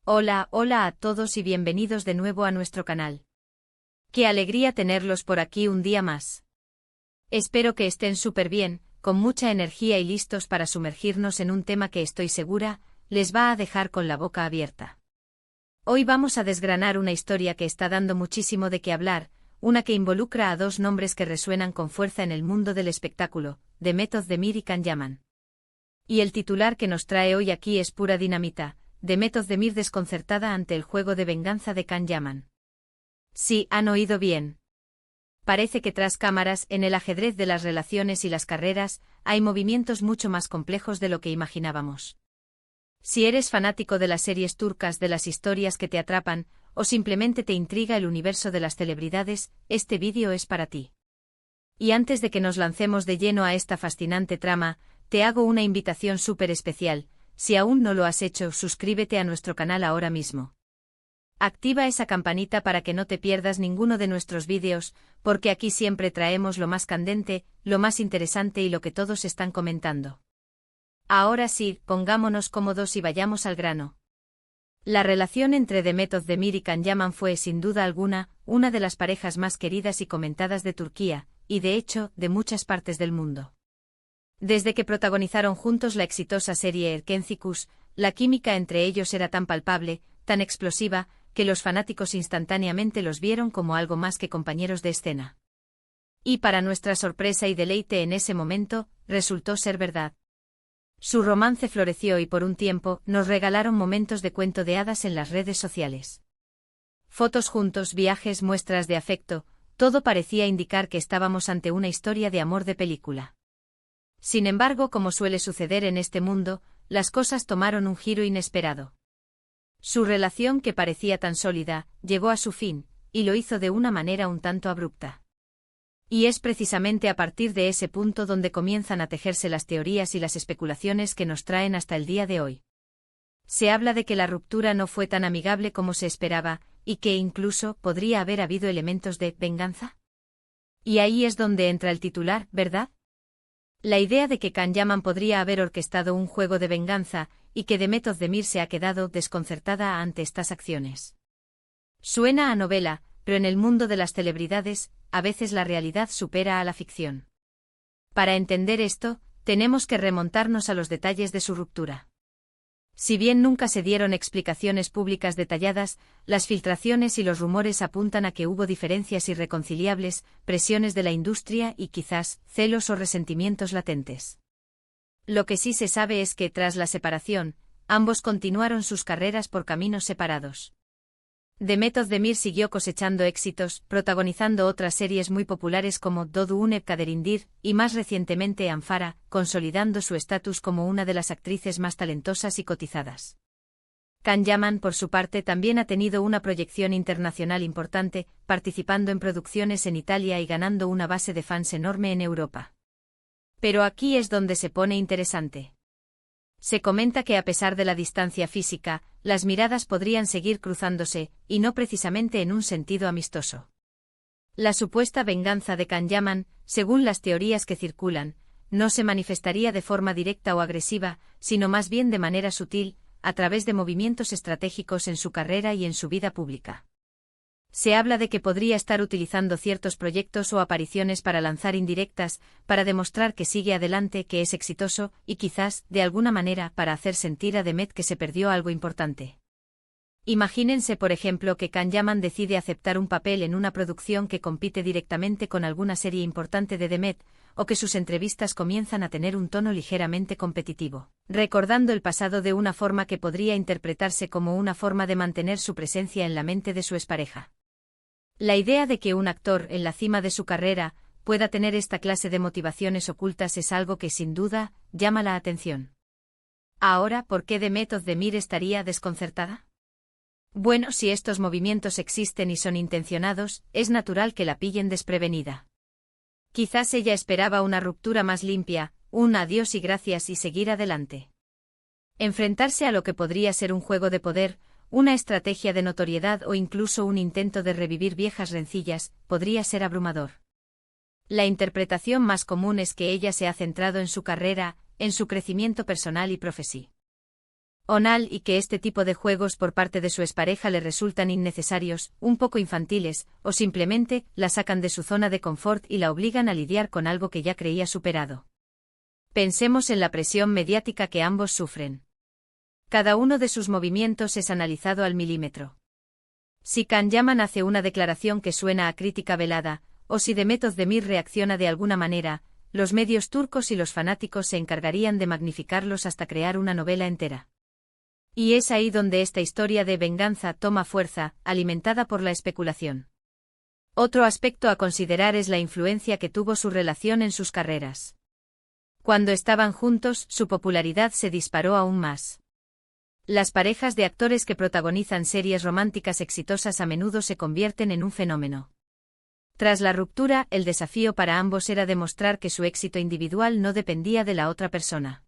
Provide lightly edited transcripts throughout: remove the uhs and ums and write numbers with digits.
Hola, hola a todos y bienvenidos de nuevo a nuestro canal. Qué alegría tenerlos por aquí un día más. Espero que estén súper bien, con mucha energía y listos para sumergirnos en un tema que estoy segura, les va a dejar con la boca abierta. Hoy vamos a desgranar una historia que está dando muchísimo de qué hablar, una que involucra a dos nombres que resuenan con fuerza en el mundo del espectáculo, Demet Özdemir y Can Yaman. Y el titular que nos trae hoy aquí es pura dinamita. Demet Özdemir desconcertada ante el juego de venganza de Can Yaman. Sí, han oído bien. Parece que tras cámaras, en el ajedrez de las relaciones y las carreras, hay movimientos mucho más complejos de lo que imaginábamos. Si eres fanático de las series turcas, de las historias que te atrapan, o simplemente te intriga el universo de las celebridades, este vídeo es para ti. Y antes de que nos lancemos de lleno a esta fascinante trama, te hago una invitación súper especial. Si aún no lo has hecho, suscríbete a nuestro canal ahora mismo. Activa esa campanita para que no te pierdas ninguno de nuestros vídeos, porque aquí siempre traemos lo más candente, lo más interesante y lo que todos están comentando. Ahora sí, pongámonos cómodos y vayamos al grano. La relación entre Demet Özdemir y Can Yaman fue, sin duda alguna, una de las parejas más queridas y comentadas de Turquía, y de hecho, de muchas partes del mundo. Desde que protagonizaron juntos la exitosa serie Erkencikus, la química entre ellos era tan palpable, tan explosiva, que los fanáticos instantáneamente los vieron como algo más que compañeros de escena. Y para nuestra sorpresa y deleite en ese momento, resultó ser verdad. Su romance floreció y por un tiempo nos regalaron momentos de cuento de hadas en las redes sociales. Fotos juntos, viajes, muestras de afecto, todo parecía indicar que estábamos ante una historia de amor de película. Sin embargo, como suele suceder en este mundo, las cosas tomaron un giro inesperado. Su relación, que parecía tan sólida, llegó a su fin, y lo hizo de una manera un tanto abrupta. Y es precisamente a partir de ese punto donde comienzan a tejerse las teorías y las especulaciones que nos traen hasta el día de hoy. Se habla de que la ruptura no fue tan amigable como se esperaba, y que incluso podría haber habido elementos de venganza. Y ahí es donde entra el titular, ¿verdad? La idea de que Can Yaman podría haber orquestado un juego de venganza, y que Demet Özdemir se ha quedado desconcertada ante estas acciones. Suena a novela, pero en el mundo de las celebridades, a veces la realidad supera a la ficción. Para entender esto, tenemos que remontarnos a los detalles de su ruptura. Si bien nunca se dieron explicaciones públicas detalladas, las filtraciones y los rumores apuntan a que hubo diferencias irreconciliables, presiones de la industria y quizás celos o resentimientos latentes. Lo que sí se sabe es que tras la separación, ambos continuaron sus carreras por caminos separados. Demet Özdemir siguió cosechando éxitos, protagonizando otras series muy populares como Doğduğun Kaderindir y más recientemente Anfara, consolidando su estatus como una de las actrices más talentosas y cotizadas. Can Yaman, por su parte, también ha tenido una proyección internacional importante, participando en producciones en Italia y ganando una base de fans enorme en Europa. Pero aquí es donde se pone interesante. Se comenta que a pesar de la distancia física, las miradas podrían seguir cruzándose, y no precisamente en un sentido amistoso. La supuesta venganza de Can Yaman, según las teorías que circulan, no se manifestaría de forma directa o agresiva, sino más bien de manera sutil, a través de movimientos estratégicos en su carrera y en su vida pública. Se habla de que podría estar utilizando ciertos proyectos o apariciones para lanzar indirectas, para demostrar que sigue adelante, que es exitoso, y quizás, de alguna manera, para hacer sentir a Demet que se perdió algo importante. Imagínense, por ejemplo, que Can Yaman decide aceptar un papel en una producción que compite directamente con alguna serie importante de Demet, o que sus entrevistas comienzan a tener un tono ligeramente competitivo, recordando el pasado de una forma que podría interpretarse como una forma de mantener su presencia en la mente de su expareja. La idea de que un actor, en la cima de su carrera, pueda tener esta clase de motivaciones ocultas es algo que sin duda llama la atención. Ahora, ¿por qué Demet Özdemir estaría desconcertada? Bueno, si estos movimientos existen y son intencionados, es natural que la pillen desprevenida. Quizás ella esperaba una ruptura más limpia, un adiós y gracias y seguir adelante. Enfrentarse a lo que podría ser un juego de poder, una estrategia de notoriedad o incluso un intento de revivir viejas rencillas, podría ser abrumador. La interpretación más común es que ella se ha centrado en su carrera, en su crecimiento personal y profesional. Onal y que este tipo de juegos por parte de su expareja le resultan innecesarios, un poco infantiles, o simplemente la sacan de su zona de confort y la obligan a lidiar con algo que ya creía superado. Pensemos en la presión mediática que ambos sufren. Cada uno de sus movimientos es analizado al milímetro. Si Can Yaman hace una declaración que suena a crítica velada, o si Demet Özdemir reacciona de alguna manera, los medios turcos y los fanáticos se encargarían de magnificarlos hasta crear una novela entera. Y es ahí donde esta historia de venganza toma fuerza, alimentada por la especulación. Otro aspecto a considerar es la influencia que tuvo su relación en sus carreras. Cuando estaban juntos, su popularidad se disparó aún más. Las parejas de actores que protagonizan series románticas exitosas a menudo se convierten en un fenómeno. Tras la ruptura, el desafío para ambos era demostrar que su éxito individual no dependía de la otra persona.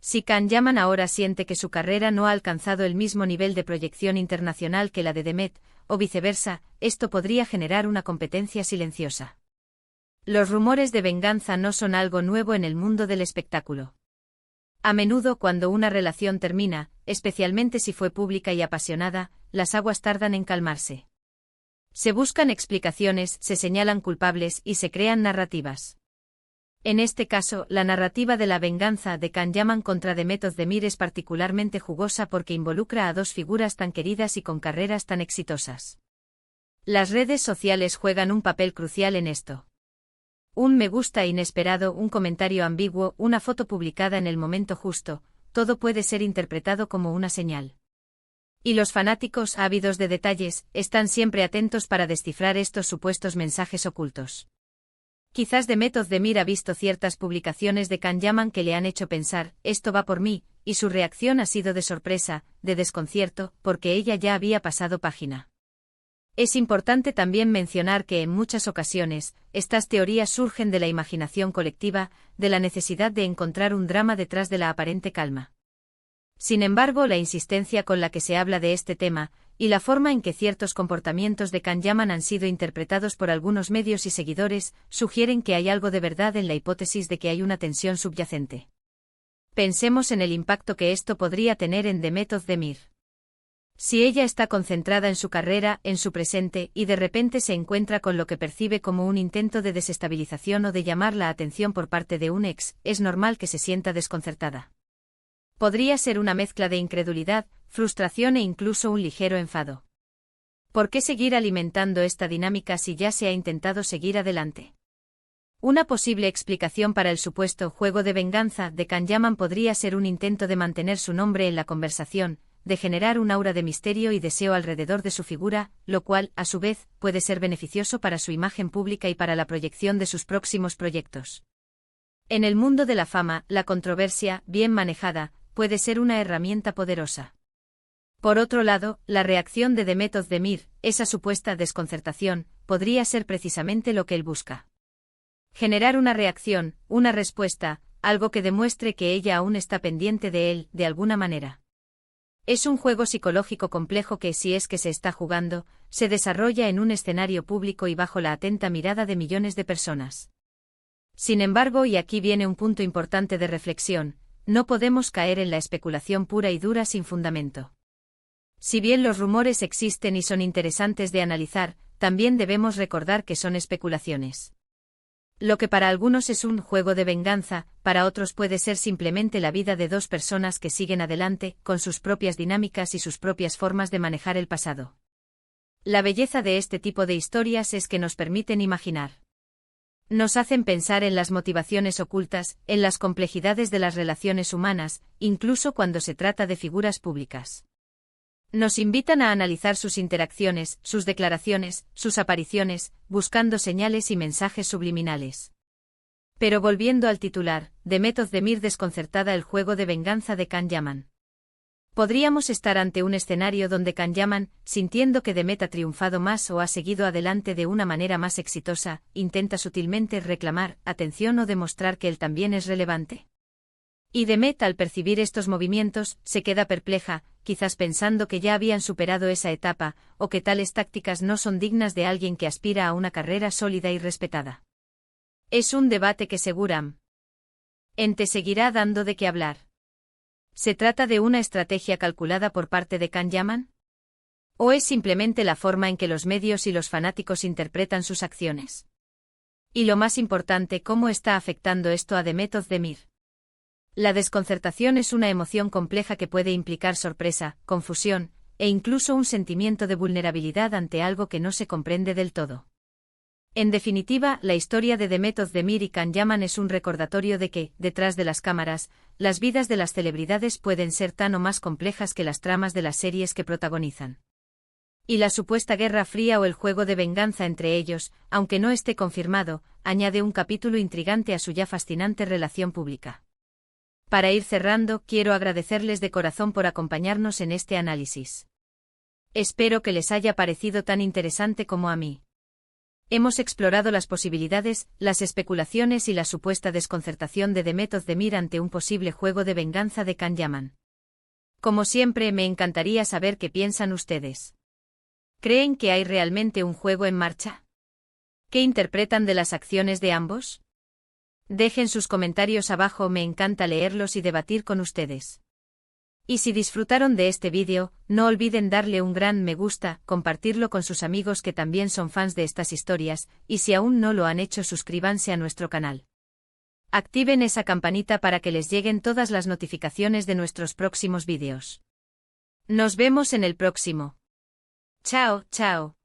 Si Can Yaman ahora siente que su carrera no ha alcanzado el mismo nivel de proyección internacional que la de Demet, o viceversa, esto podría generar una competencia silenciosa. Los rumores de venganza no son algo nuevo en el mundo del espectáculo. A menudo cuando una relación termina, especialmente si fue pública y apasionada, las aguas tardan en calmarse. Se buscan explicaciones, se señalan culpables y se crean narrativas. En este caso, la narrativa de la venganza de Can Yaman contra Demet Özdemir es particularmente jugosa porque involucra a dos figuras tan queridas y con carreras tan exitosas. Las redes sociales juegan un papel crucial en esto. Un me gusta inesperado, un comentario ambiguo, una foto publicada en el momento justo, todo puede ser interpretado como una señal. Y los fanáticos, ávidos de detalles, están siempre atentos para descifrar estos supuestos mensajes ocultos. Quizás Demet Özdemir ha visto ciertas publicaciones de Can Yaman que le han hecho pensar, esto va por mí, y su reacción ha sido de sorpresa, de desconcierto, porque ella ya había pasado página. Es importante también mencionar que en muchas ocasiones, estas teorías surgen de la imaginación colectiva, de la necesidad de encontrar un drama detrás de la aparente calma. Sin embargo, la insistencia con la que se habla de este tema, y la forma en que ciertos comportamientos de Can Yaman han sido interpretados por algunos medios y seguidores, sugieren que hay algo de verdad en la hipótesis de que hay una tensión subyacente. Pensemos en el impacto que esto podría tener en Demet Özdemir. Si ella está concentrada en su carrera, en su presente, y de repente se encuentra con lo que percibe como un intento de desestabilización o de llamar la atención por parte de un ex, es normal que se sienta desconcertada. Podría ser una mezcla de incredulidad, frustración e incluso un ligero enfado. ¿Por qué seguir alimentando esta dinámica si ya se ha intentado seguir adelante? Una posible explicación para el supuesto juego de venganza de Can Yaman podría ser un intento de mantener su nombre en la conversación, de generar un aura de misterio y deseo alrededor de su figura, lo cual, a su vez, puede ser beneficioso para su imagen pública y para la proyección de sus próximos proyectos. En el mundo de la fama, la controversia, bien manejada, puede ser una herramienta poderosa. Por otro lado, la reacción de Demet Özdemir, esa supuesta desconcertación, podría ser precisamente lo que él busca. Generar una reacción, una respuesta, algo que demuestre que ella aún está pendiente de él, de alguna manera. Es un juego psicológico complejo que, si es que se está jugando, se desarrolla en un escenario público y bajo la atenta mirada de millones de personas. Sin embargo, y aquí viene un punto importante de reflexión, no podemos caer en la especulación pura y dura sin fundamento. Si bien los rumores existen y son interesantes de analizar, también debemos recordar que son especulaciones. Lo que para algunos es un juego de venganza, para otros puede ser simplemente la vida de dos personas que siguen adelante, con sus propias dinámicas y sus propias formas de manejar el pasado. La belleza de este tipo de historias es que nos permiten imaginar. Nos hacen pensar en las motivaciones ocultas, en las complejidades de las relaciones humanas, incluso cuando se trata de figuras públicas. Nos invitan a analizar sus interacciones, sus declaraciones, sus apariciones, buscando señales y mensajes subliminales. Pero volviendo al titular, Demet Özdemir desconcertada, el juego de venganza de Can Yaman. Podríamos estar ante un escenario donde Can Yaman, sintiendo que Demet ha triunfado más o ha seguido adelante de una manera más exitosa, intenta sutilmente reclamar atención o demostrar que él también es relevante. Y Demet, al percibir estos movimientos, se queda perpleja, quizás pensando que ya habían superado esa etapa, o que tales tácticas no son dignas de alguien que aspira a una carrera sólida y respetada. Es un debate que seguramente seguirá dando de qué hablar. ¿Se trata de una estrategia calculada por parte de Can Yaman? ¿O es simplemente la forma en que los medios y los fanáticos interpretan sus acciones? Y lo más importante, ¿cómo está afectando esto a Demet Özdemir? La desconcertación es una emoción compleja que puede implicar sorpresa, confusión, e incluso un sentimiento de vulnerabilidad ante algo que no se comprende del todo. En definitiva, la historia de Demet Özdemir y Can Yaman es un recordatorio de que, detrás de las cámaras, las vidas de las celebridades pueden ser tan o más complejas que las tramas de las series que protagonizan. Y la supuesta guerra fría o el juego de venganza entre ellos, aunque no esté confirmado, añade un capítulo intrigante a su ya fascinante relación pública. Para ir cerrando, quiero agradecerles de corazón por acompañarnos en este análisis. Espero que les haya parecido tan interesante como a mí. Hemos explorado las posibilidades, las especulaciones y la supuesta desconcertación de Demet Özdemir ante un posible juego de venganza de Can Yaman. Como siempre, me encantaría saber qué piensan ustedes. ¿Creen que hay realmente un juego en marcha? ¿Qué interpretan de las acciones de ambos? Dejen sus comentarios abajo, me encanta leerlos y debatir con ustedes. Y si disfrutaron de este vídeo, no olviden darle un gran me gusta, compartirlo con sus amigos que también son fans de estas historias, y si aún no lo han hecho, suscríbanse a nuestro canal. Activen esa campanita para que les lleguen todas las notificaciones de nuestros próximos vídeos. Nos vemos en el próximo. Chao, chao.